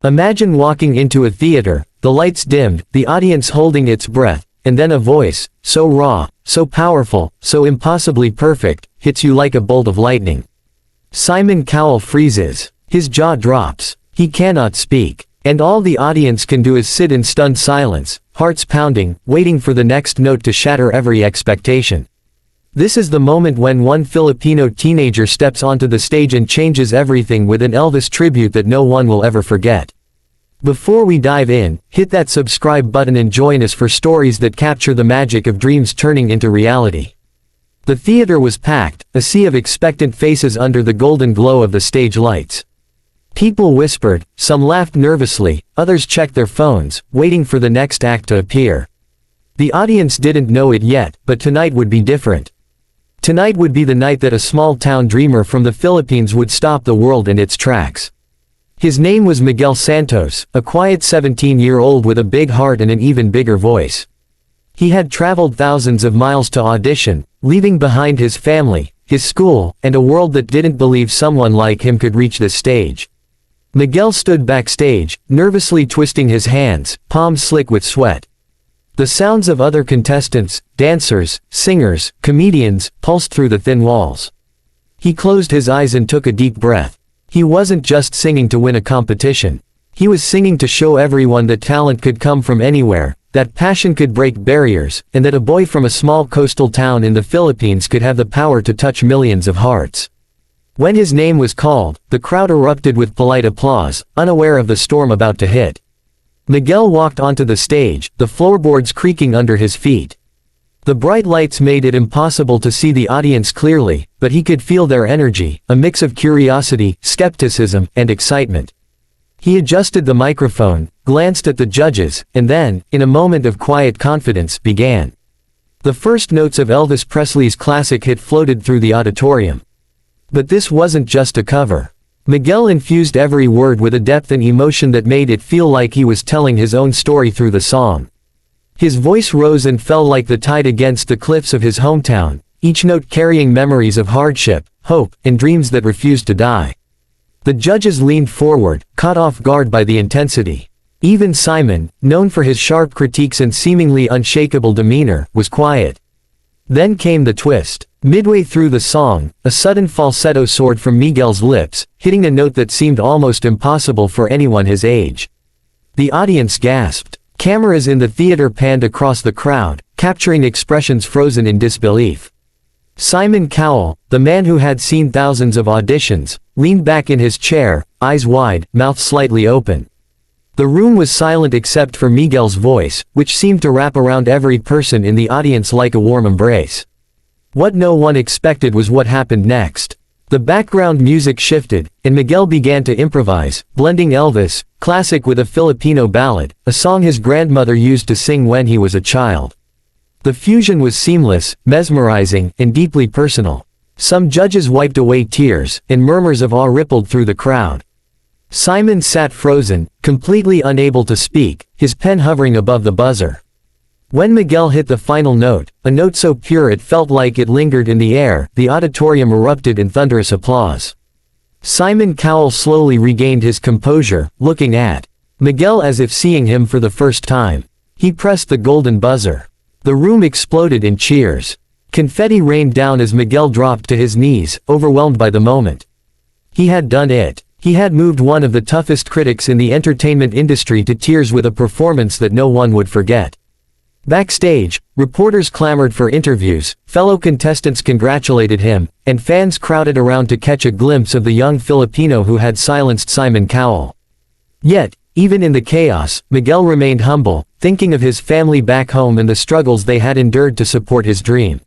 Imagine walking into a theater, the lights dimmed, the audience holding its breath, and then a voice, so raw, so powerful, so impossibly perfect, hits you like a bolt of lightning. Simon Cowell freezes. His jaw drops. He cannot speak. And all the audience can do is sit in stunned silence, hearts pounding, waiting for the next note to shatter every expectation. This is the moment when one Filipino teenager steps onto the stage and changes everything with an Elvis tribute that no one will ever forget. Before we dive in, hit that subscribe button and join us for stories that capture the magic of dreams turning into reality. The theater was packed, a sea of expectant faces under the golden glow of the stage lights. People whispered, some laughed nervously, others checked their phones, waiting for the next act to appear. The audience didn't know it yet, but tonight would be different. Tonight would be the night that a small-town dreamer from the Philippines would stop the world in its tracks. His name was Miguel Santos, a quiet 17-year-old with a big heart and an even bigger voice. He had traveled thousands of miles to audition, leaving behind his family, his school, and a world that didn't believe someone like him could reach this stage. Miguel stood backstage, nervously twisting his hands, palms slick with sweat. The sounds of other contestants, dancers, singers, comedians, pulsed through the thin walls. He closed his eyes and took a deep breath. He wasn't just singing to win a competition. He was singing to show everyone that talent could come from anywhere, that passion could break barriers, and that a boy from a small coastal town in the Philippines could have the power to touch millions of hearts. When his name was called, the crowd erupted with polite applause, unaware of the storm about to hit. Miguel walked onto the stage, the floorboards creaking under his feet. The bright lights made it impossible to see the audience clearly, but he could feel their energy, a mix of curiosity, skepticism, and excitement. He adjusted the microphone, glanced at the judges, and then, in a moment of quiet confidence, began. The first notes of Elvis Presley's classic hit floated through the auditorium. But this wasn't just a cover. Miguel infused every word with a depth and emotion that made it feel like he was telling his own story through the song. His voice rose and fell like the tide against the cliffs of his hometown, each note carrying memories of hardship, hope, and dreams that refused to die. The judges leaned forward, caught off guard by the intensity. Even Simon, known for his sharp critiques and seemingly unshakable demeanor, was quiet. Then came the twist. Midway through the song, a sudden falsetto soared from Miguel's lips, hitting a note that seemed almost impossible for anyone his age. The audience gasped. Cameras in the theater panned across the crowd, capturing expressions frozen in disbelief. Simon Cowell, the man who had seen thousands of auditions, leaned back in his chair, eyes wide, mouth slightly open. The room was silent except for Miguel's voice, which seemed to wrap around every person in the audience like a warm embrace. What no one expected was what happened next. The background music shifted, and Miguel began to improvise, blending Elvis, classic with a Filipino ballad, a song his grandmother used to sing when he was a child. The fusion was seamless, mesmerizing, and deeply personal. Some judges wiped away tears, and murmurs of awe rippled through the crowd. Simon sat frozen, completely unable to speak, his pen hovering above the buzzer. When Miguel hit the final note, a note so pure it felt like it lingered in the air, the auditorium erupted in thunderous applause. Simon Cowell slowly regained his composure, looking at Miguel as if seeing him for the first time. He pressed the golden buzzer. The room exploded in cheers. Confetti rained down as Miguel dropped to his knees, overwhelmed by the moment. He had done it. He had moved one of the toughest critics in the entertainment industry to tears with a performance that no one would forget. Backstage, reporters clamored for interviews, fellow contestants congratulated him, and fans crowded around to catch a glimpse of the young Filipino who had silenced Simon Cowell. Yet, even in the chaos, Miguel remained humble, thinking of his family back home and the struggles they had endured to support his dream.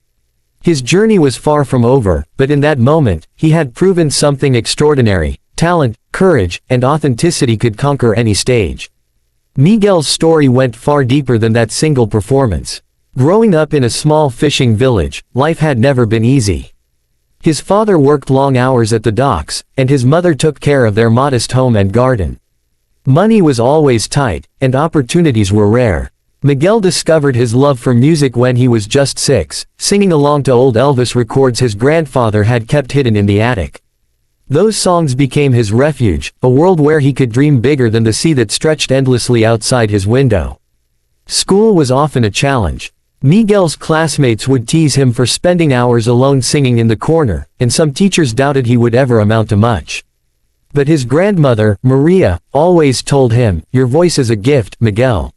His journey was far from over, but in that moment, he had proven something extraordinary. Talent, courage, and authenticity could conquer any stage. Miguel's story went far deeper than that single performance. Growing up in a small fishing village, life had never been easy. His father worked long hours at the docks, and his mother took care of their modest home and garden. Money was always tight, and opportunities were rare. Miguel discovered his love for music when he was just 6, singing along to old Elvis records his grandfather had kept hidden in the attic. Those songs became his refuge, a world where he could dream bigger than the sea that stretched endlessly outside his window. School was often a challenge. Miguel's classmates would tease him for spending hours alone singing in the corner, and some teachers doubted he would ever amount to much. But his grandmother, Maria, always told him, "Your voice is a gift, Miguel.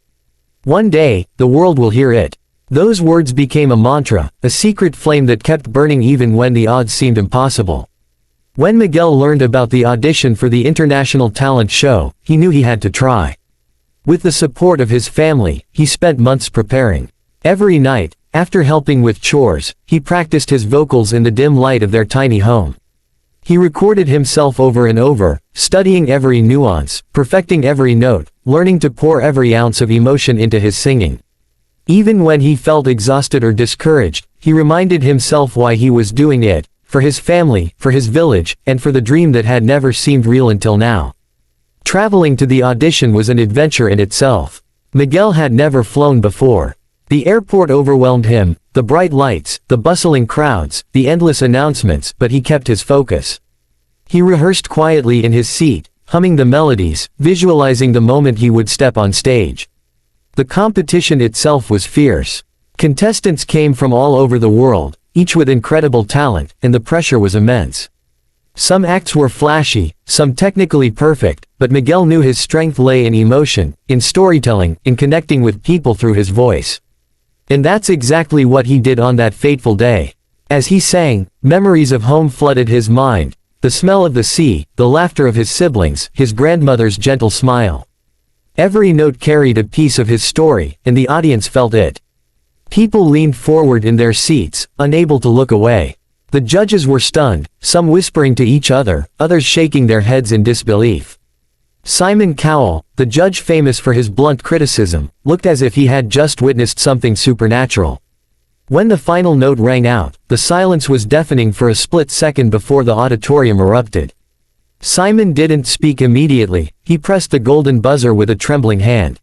One day, the world will hear it." Those words became a mantra, a secret flame that kept burning even when the odds seemed impossible. When Miguel learned about the audition for the International Talent Show, he knew he had to try. With the support of his family, he spent months preparing. Every night, after helping with chores, he practiced his vocals in the dim light of their tiny home. He recorded himself over and over, studying every nuance, perfecting every note, learning to pour every ounce of emotion into his singing. Even when he felt exhausted or discouraged, he reminded himself why he was doing it, for his family, for his village, and for the dream that had never seemed real until now. Traveling to the audition was an adventure in itself. Miguel had never flown before. The airport overwhelmed him, the bright lights, the bustling crowds, the endless announcements, but he kept his focus. He rehearsed quietly in his seat, humming the melodies, visualizing the moment he would step on stage. The competition itself was fierce. Contestants came from all over the world, each with incredible talent, and the pressure was immense. Some acts were flashy, some technically perfect, but Miguel knew his strength lay in emotion, in storytelling, in connecting with people through his voice. And that's exactly what he did on that fateful day. As he sang, memories of home flooded his mind, the smell of the sea, the laughter of his siblings, his grandmother's gentle smile. Every note carried a piece of his story, and the audience felt it. People leaned forward in their seats, unable to look away. The judges were stunned, some whispering to each other, others shaking their heads in disbelief. Simon Cowell, the judge famous for his blunt criticism, looked as if he had just witnessed something supernatural. When the final note rang out, the silence was deafening for a split second before the auditorium erupted. Simon didn't speak immediately, he pressed the golden buzzer with a trembling hand.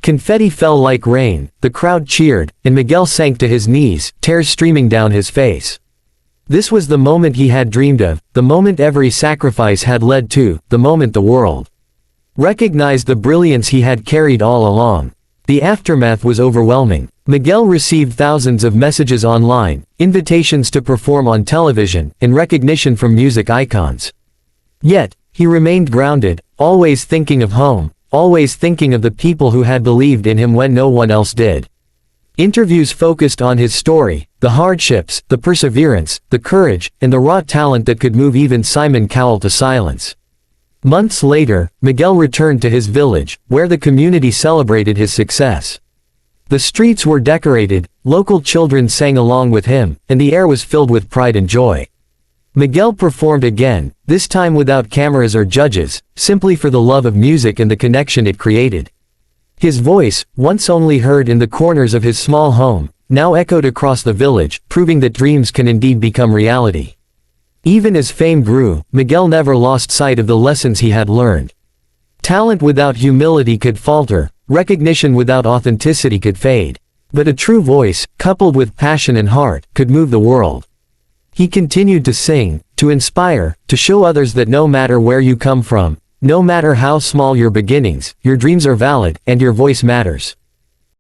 Confetti fell like rain, the crowd cheered, and Miguel sank to his knees, tears streaming down his face. This was the moment he had dreamed of, the moment every sacrifice had led to, the moment the world recognized the brilliance he had carried all along. The aftermath was overwhelming. Miguel received thousands of messages online, invitations to perform on television, and recognition from music icons. Yet, he remained grounded, always thinking of home, always thinking of the people who had believed in him when no one else did. Interviews focused on his story, the hardships, the perseverance, the courage, and the raw talent that could move even Simon Cowell to silence. Months later, Miguel returned to his village, where the community celebrated his success. The streets were decorated, local children sang along with him, and the air was filled with pride and joy. Miguel performed again, this time without cameras or judges, simply for the love of music and the connection it created. His voice, once only heard in the corners of his small home, now echoed across the village, proving that dreams can indeed become reality. Even as fame grew, Miguel never lost sight of the lessons he had learned. Talent without humility could falter, recognition without authenticity could fade. But a true voice, coupled with passion and heart, could move the world. He continued to sing, to inspire, to show others that no matter where you come from, no matter how small your beginnings, your dreams are valid, and your voice matters.